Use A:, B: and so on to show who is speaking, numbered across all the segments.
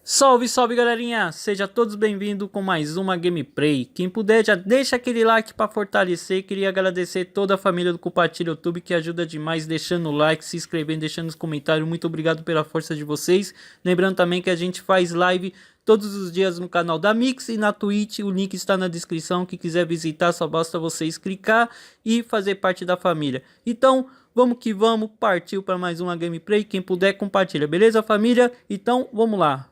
A: Salve, salve galerinha, seja todos bem-vindos com mais uma gameplay. Quem puder já deixa aquele like para fortalecer. Queria agradecer toda a família do Compartilha YouTube que ajuda demais, deixando o like, se inscrevendo, deixando os comentários. Muito obrigado pela força de vocês. Lembrando também que a gente faz live todos os dias no canal da Mix e na Twitch. O link está na descrição. Quem quiser visitar, só basta vocês clicar e fazer parte da família. Então, vamos que vamos, partiu para mais uma gameplay. Quem puder compartilha, beleza família? Então, vamos lá.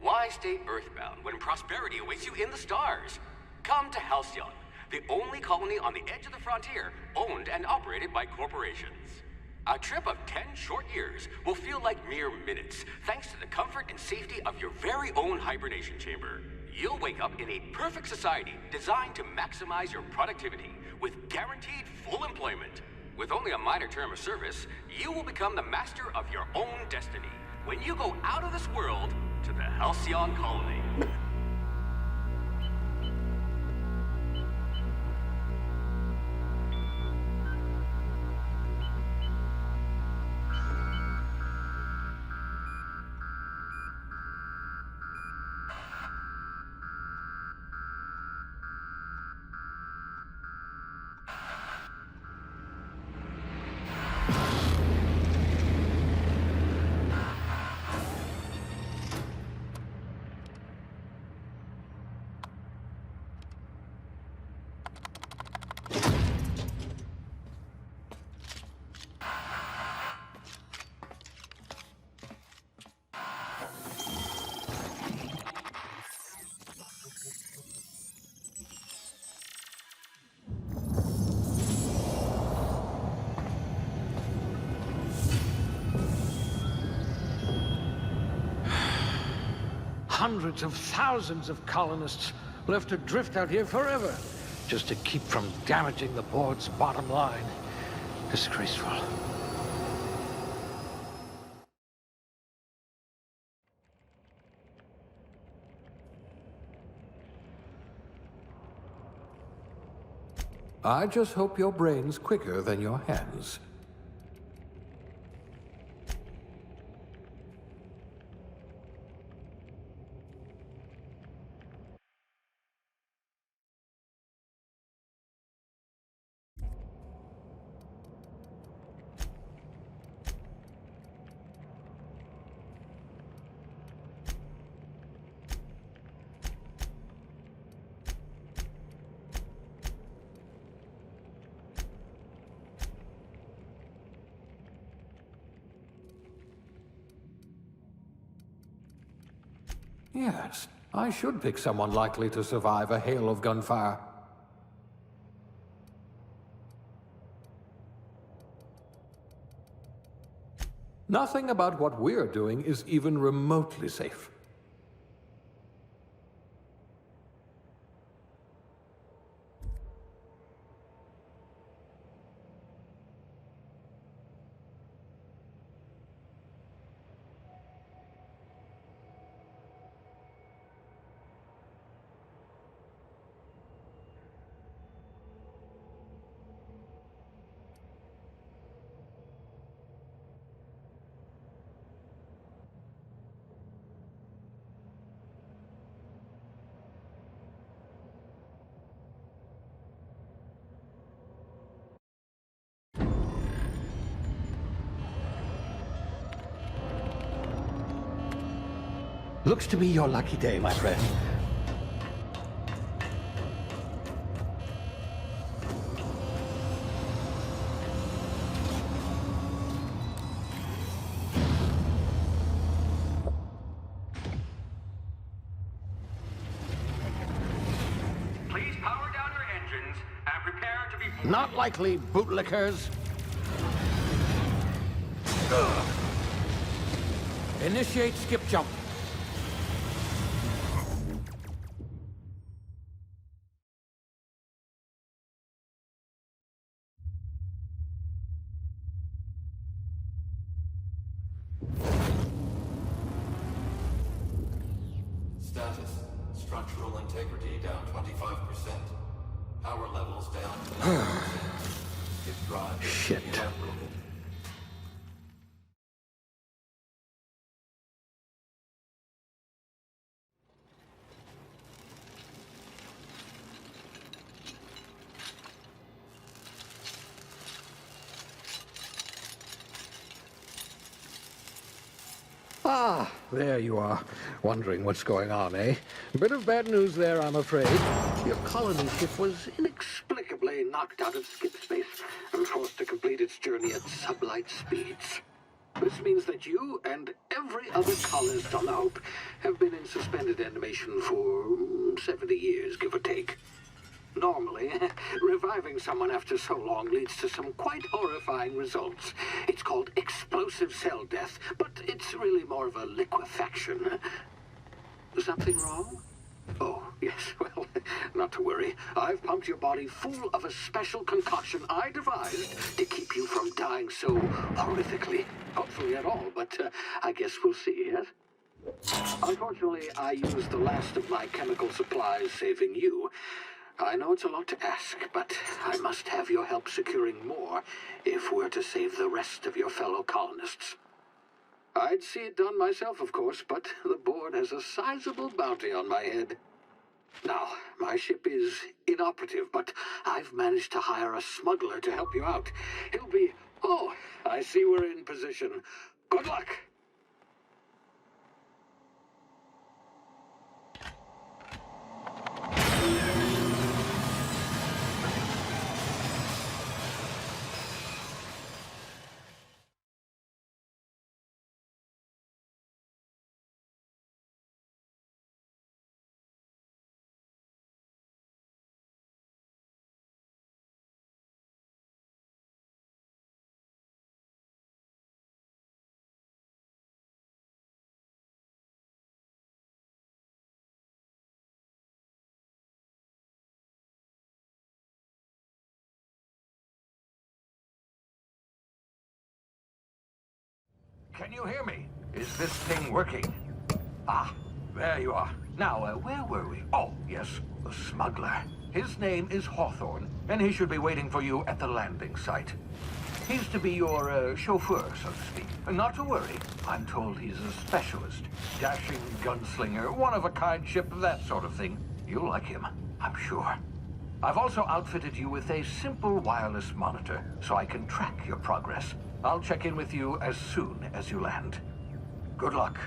B: Why stay earthbound when prosperity awaits you in the stars? Come to Halcyon, the only colony on the edge of the frontier, owned and operated by corporations. A trip of 10 short years will feel like mere minutes, thanks to the comfort and safety of your very own hibernation chamber. You'll wake up in a perfect society designed to maximize your productivity with guaranteed full employment. With only a minor term of service, you will become the master of your own destiny when you go out of this world to the Halcyon colony.
C: Hundreds of thousands of colonists will have to drift out here forever just to keep from damaging the board's bottom line. Disgraceful.
D: I just hope your brain's quicker than your hands. Yes, I should pick someone likely to survive a hail of gunfire. Nothing about what we're doing is even remotely safe.
C: Looks to be your lucky day, my friend. Not likely, bootlickers. Initiate skip jump.
D: Status. Structural integrity down 25%. Power levels down. If drive
C: Shit.
D: inoperable.
C: Ah, there you are. Wondering what's going on, eh? Bit of bad news there, I'm afraid. Your colony ship was inexplicably knocked out of skip space and forced to complete its journey at sublight speeds. This means that you and every other colonist on the Hope have been in suspended animation for 70 years, give or take. Normally, reviving someone after so long leads to some quite horrifying results. It's called explosive cell death, but it's really more of a liquefaction. Something wrong? Oh, yes, well, not to worry. I've pumped your body full of a special concoction I devised to keep you from dying so horrifically. Hopefully at all, but I guess we'll see, yes? Unfortunately, I used the last of my chemical supplies saving you. I know it's a lot to ask, but I must have your help securing more if we're to save the rest of your fellow colonists. I'd see it done myself, of course, but the board has a sizable bounty on my head. Now, my ship is inoperative, but I've managed to hire a smuggler to help you out. He'll be... Oh, I see we're in position. Good luck! Can you hear me? Is this thing working? Ah, there you are. Now, where were we? Oh, yes, the smuggler. His name is Hawthorne, and he should be waiting for you at the landing site. He's to be your chauffeur, so to speak. Not to worry. I'm told he's a specialist. Dashing gunslinger, one-of-a-kind ship, that sort of thing. You'll like him, I'm sure. I've also outfitted you with a simple wireless monitor, so I can track your progress. I'll check in with you as soon as you land. Good luck.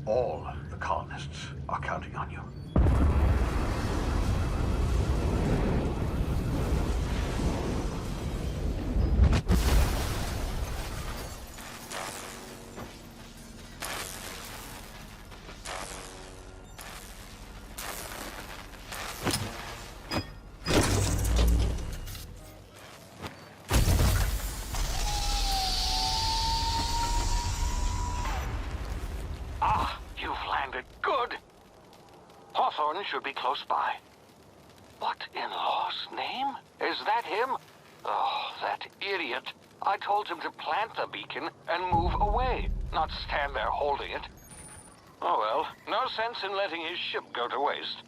C: All the colonists are counting on you.
E: Hawthorne should be close by. What in law's name? Is that him? Oh, that idiot. I told him to plant the beacon and move away, not stand there holding it. Oh well, no sense in letting his ship go to waste.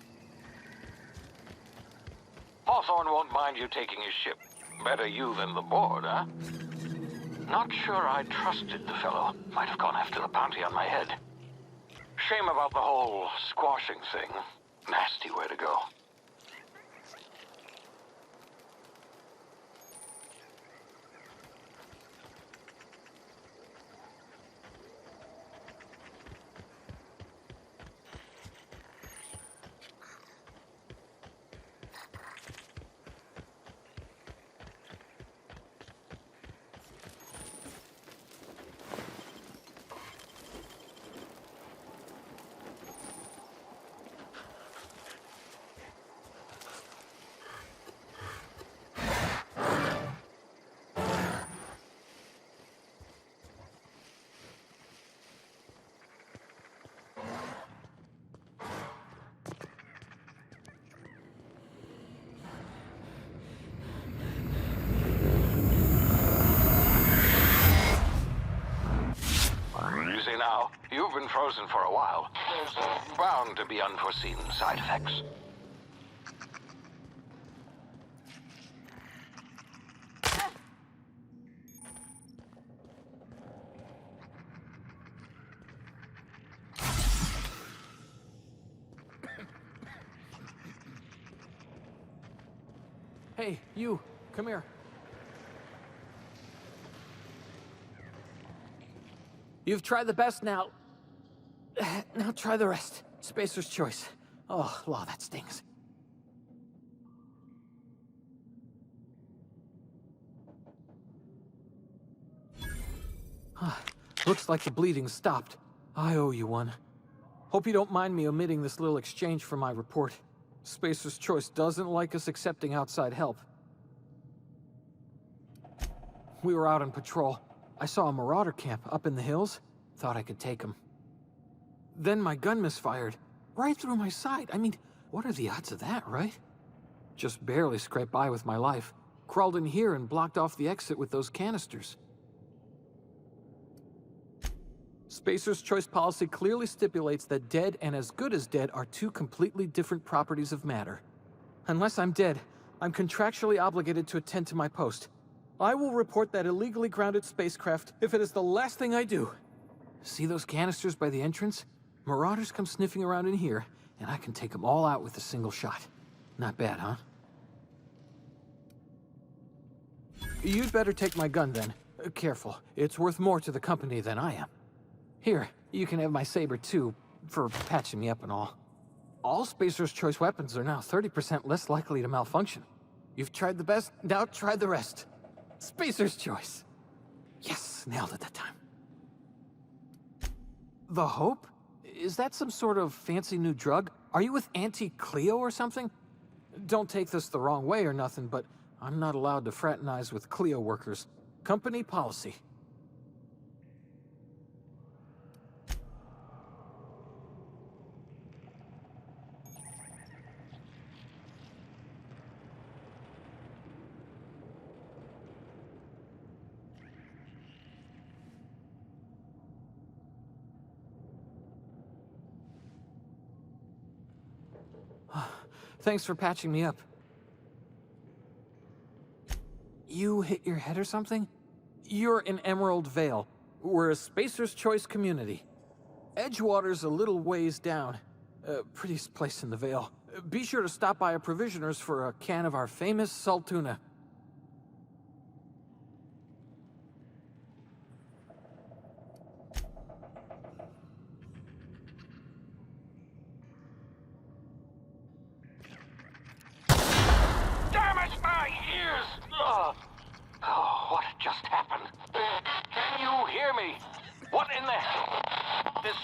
E: Hawthorne won't mind you taking his ship. Better you than the board, huh? Not sure I trusted the fellow. Might have gone after the bounty on my head. Shame about the whole squashing thing. Nasty way to go. been frozen for a while. There's bound to be unforeseen side effects.
D: Hey, you, come here. You've tried the best now. Now try the rest. Spacer's choice. Oh, law, that stings. Looks like the bleeding stopped. I owe you one. Hope you don't mind me omitting this little exchange from my report. Spacer's choice doesn't like us accepting outside help. We were out on patrol. I saw a marauder camp up in the hills. Thought I could take him. Then my gun misfired. Right through my side. I mean, what are the odds of that, right? Just barely scraped by with my life. Crawled in here and blocked off the exit with those canisters. Spacer's choice policy clearly stipulates that dead and as good as dead are two completely different properties of matter. Unless I'm dead, I'm contractually obligated to attend to my post. I will report that illegally grounded spacecraft if it is the last thing I do. See those canisters by the entrance? Marauders come sniffing around in here, and I can take them all out with a single shot. Not bad, huh? You'd better take my gun then. Careful, it's worth more to the company than I am. Here, you can have my saber too, for patching me up and all. All Spacer's choice weapons are now 30% less likely to malfunction. You've tried the best, now try the rest. Spacer's choice. Yes, nailed it that time. The Hope? Is that some sort of fancy new drug? Are you with Auntie Cleo or something? Don't take this the wrong way or nothing, but I'm not allowed to fraternize with Cleo workers. Company policy. Thanks for patching me up. You hit your head or something? You're in Emerald Vale. We're a Spacer's Choice community. Edgewater's a little ways down. Prettiest place in the Vale. Be sure to stop by our provisioners for a can of our famous salt tuna.
E: What just happened? Can you hear me? What in the hell? This...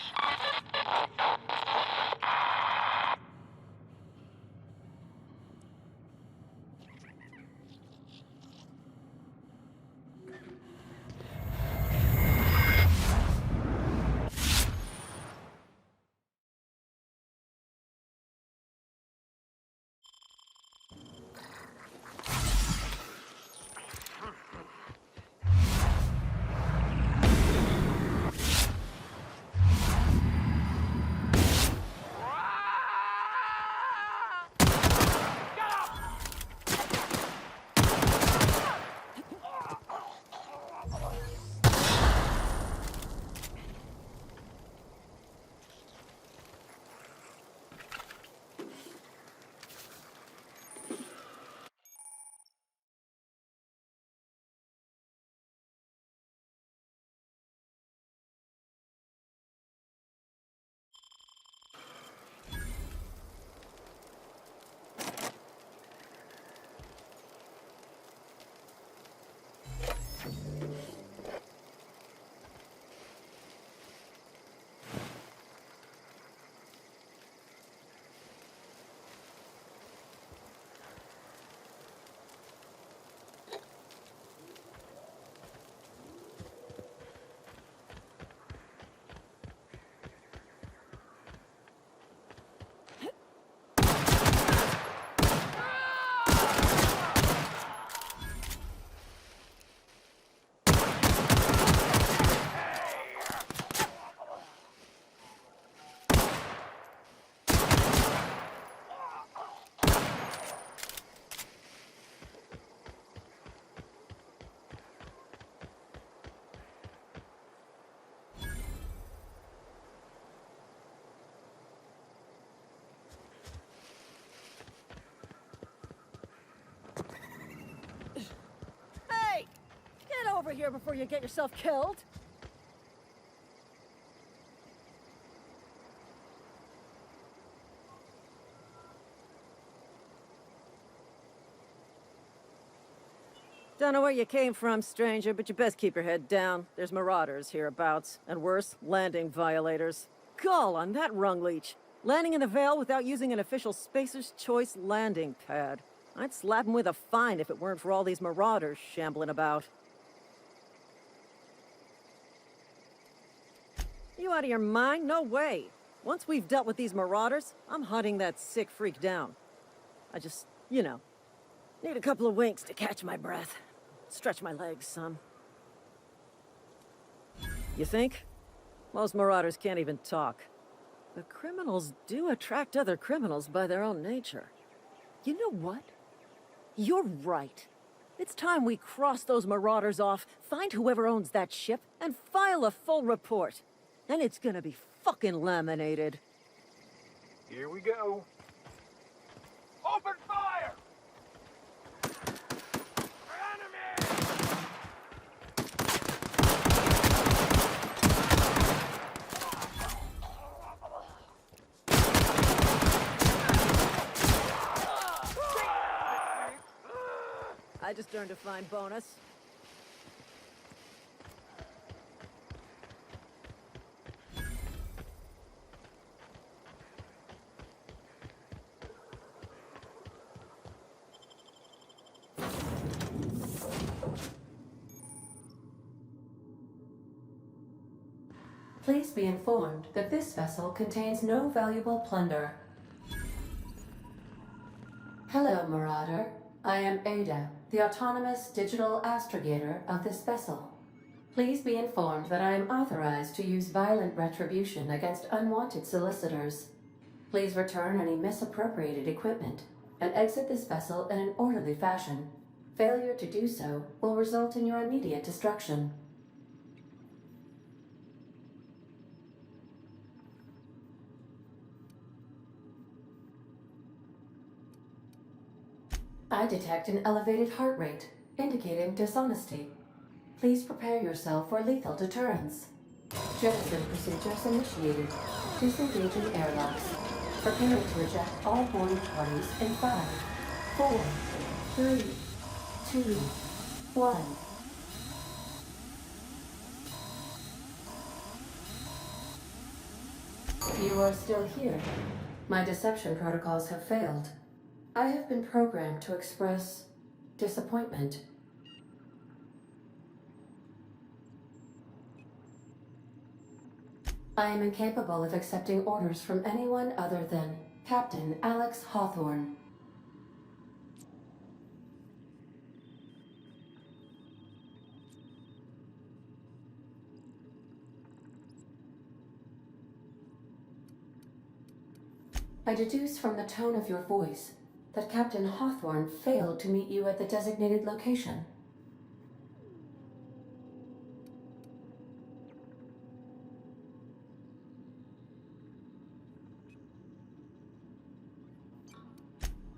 F: over here before you get yourself killed. Don't know where you came from, stranger, but you best keep your head down. There's marauders hereabouts, and worse, landing violators. Gall on that rung leech. Landing in the Vale without using an official Spacer's Choice landing pad. I'd slap him with a fine if it weren't for all these marauders shambling about. You out of your mind? No way. Once we've dealt with these marauders, I'm hunting that sick freak down. I just, you know, need a couple of winks to catch my breath. Stretch my legs some. You think? Most marauders can't even talk. But criminals do attract other criminals by their own nature. You know what? You're right. It's time we cross those marauders off, find whoever owns that ship, and file a full report. Then it's gonna be fucking laminated.
G: Here we go. Open fire!
F: I just earned a fine bonus.
H: Please be informed that this vessel contains no valuable plunder. Hello, Marauder. I am Ada, the autonomous digital astrogator of this vessel. Please be informed that I am authorized to use violent retribution against unwanted solicitors. Please return any misappropriated equipment and exit this vessel in an orderly fashion. Failure to do so will result in your immediate destruction. I detect an elevated heart rate, indicating dishonesty. Please prepare yourself for lethal deterrence. Jettison procedures initiated. Disengaging airlocks. Preparing to eject all boarding parties in 5, 4, 3, 2, 1. You are still here. My deception protocols have failed. I have been programmed to express disappointment. I am incapable of accepting orders from anyone other than Captain Alex Hawthorne. I deduce from the tone of your voice that Captain Hawthorne failed to meet you at the designated location.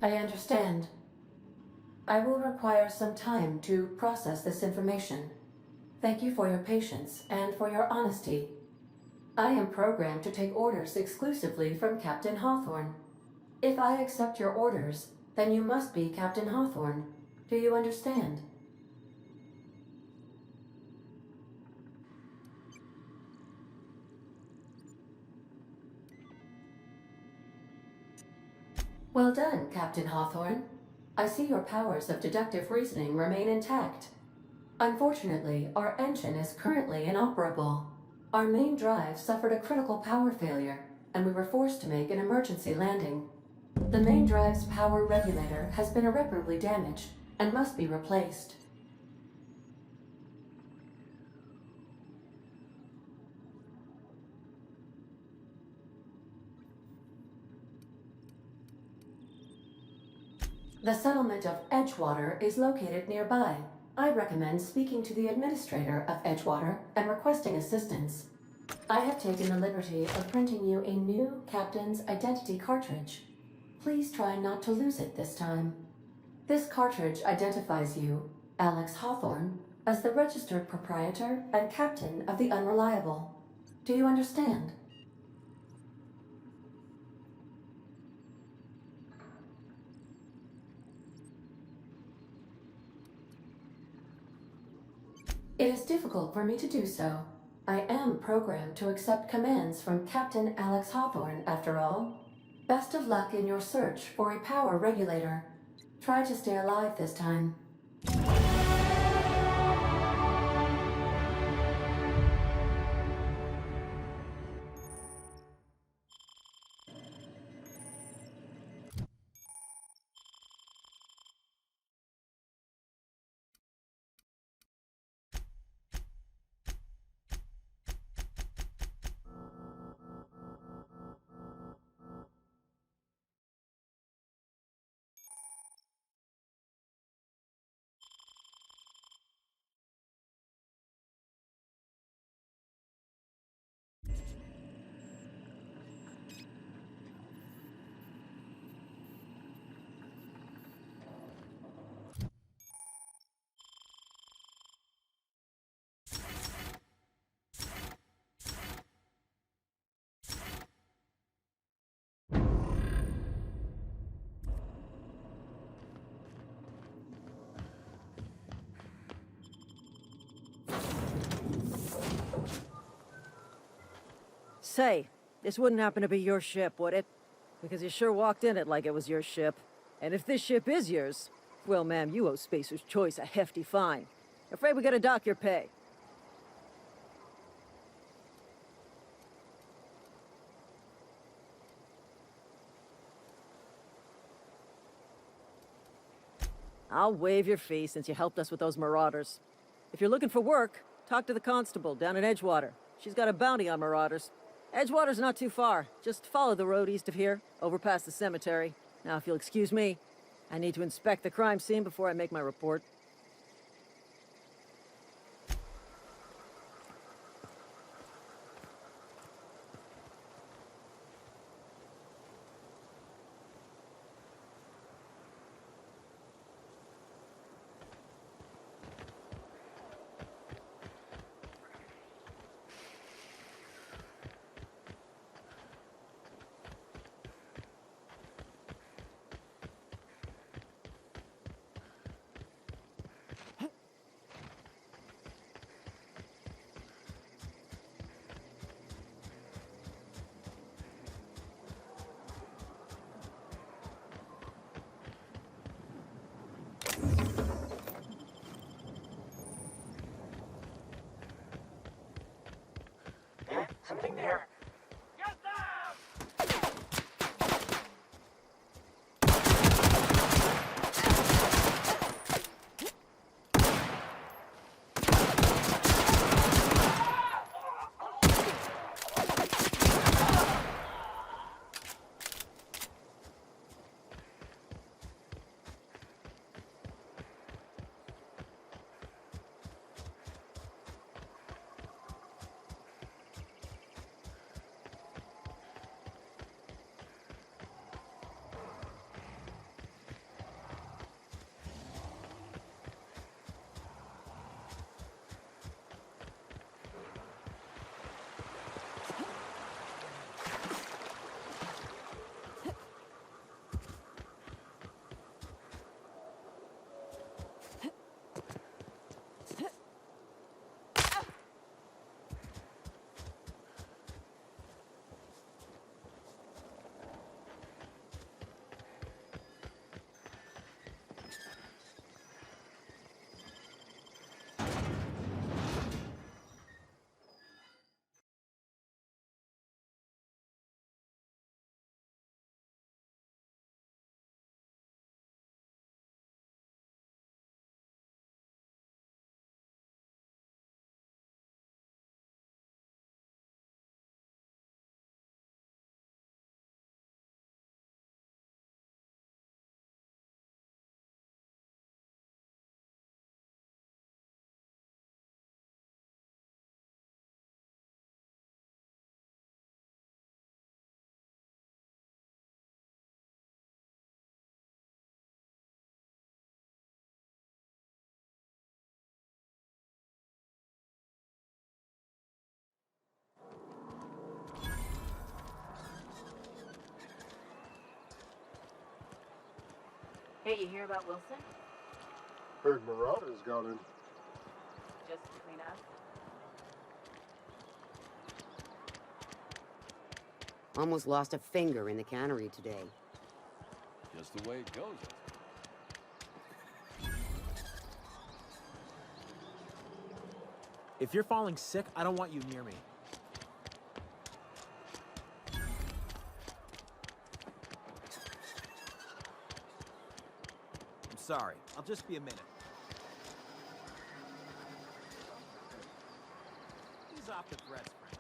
H: I understand. I will require some time to process this information. Thank you for your patience and for your honesty. I am programmed to take orders exclusively from Captain Hawthorne. If I accept your orders, then you must be Captain Hawthorne. Do you understand? Well done, Captain Hawthorne. I see your powers of deductive reasoning remain intact. Unfortunately, our engine is currently inoperable. Our main drive suffered a critical power failure, and we were forced to make an emergency landing. The main drive's power regulator has been irreparably damaged and must be replaced. The settlement of Edgewater is located nearby. I recommend speaking to the administrator of Edgewater and requesting assistance. I have taken the liberty of printing you a new captain's identity cartridge. Please try not to lose it this time. This cartridge identifies you, Alex Hawthorne, as the registered proprietor and captain of the Unreliable. Do you understand? It is difficult for me to do so. I am programmed to accept commands from Captain Alex Hawthorne, after all. Best of luck in your search for a power regulator. Try to stay alive this time.
F: Say, this wouldn't happen to be your ship, would it? Because you sure walked in it like it was your ship. And if this ship is yours, well, ma'am, you owe Spacer's Choice a hefty fine. Afraid we gotta dock your pay. I'll waive your fee since you helped us with those marauders. If you're looking for work, talk to the constable down in Edgewater. She's got a bounty on marauders. Edgewater's not too far. Just follow the road east of here, over past the cemetery. Now, if you'll excuse me, I need to inspect the crime scene before I make my report.
G: Something there. Get them!
I: Hey, you hear about Wilson?
J: Heard Marauders got in.
I: Just between us?
K: Almost lost a finger in the cannery today.
L: Just the way it goes.
M: If you're falling sick, I don't want you near me. I'm sorry. I'll just be a minute. Ease off the threats, friend.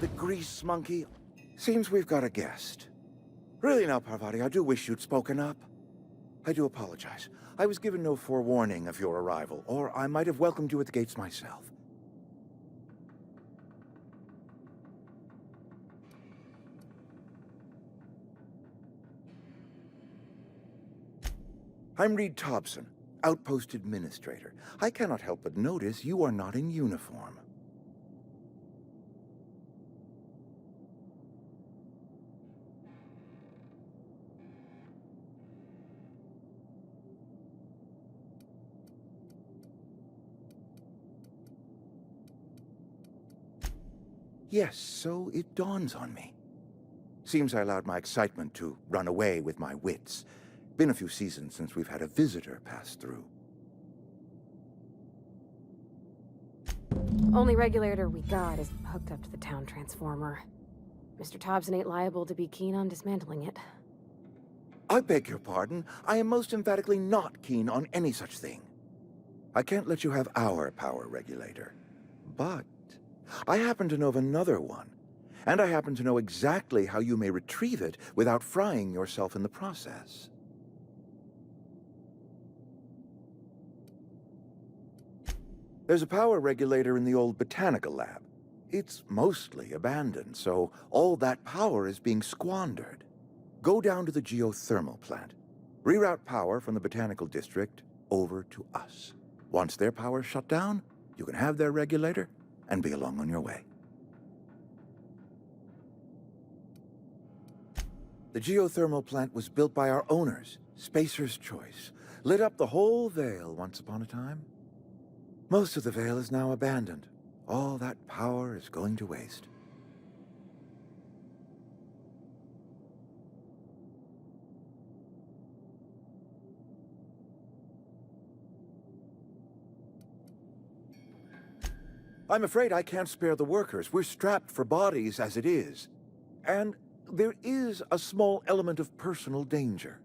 N: The grease monkey. Seems we've got a guest. Really now, Parvati, I do wish you'd spoken up. I do apologize. I was given no forewarning of your arrival, or I might have welcomed you at the gates myself. I'm Reed Thompson, Outpost Administrator. I cannot help but notice you are not in uniform. Yes, so it dawns on me. Seems I allowed my excitement to run away with my wits. Been a few seasons since we've had a visitor pass through.
O: Only regulator we got is hooked up to the town transformer. Mr. Thompson ain't liable to be keen on dismantling it.
N: I beg your pardon. I am most emphatically not keen on any such thing. I can't let you have our power regulator. But I happen to know of another one. And I happen to know exactly how you may retrieve it without frying yourself in the process. There's a power regulator in the old botanical lab. It's mostly abandoned, so all that power is being squandered. Go down to the geothermal plant. Reroute power from the botanical district over to us. Once their power's shut down, you can have their regulator and be along on your way. The geothermal plant was built by our owners, Spacer's Choice. Lit up the whole Vale once upon a time. Most of the Vale is now abandoned. All that power is going to waste. I'm afraid I can't spare the workers. We're strapped for bodies as it is. And there is a small element of personal danger.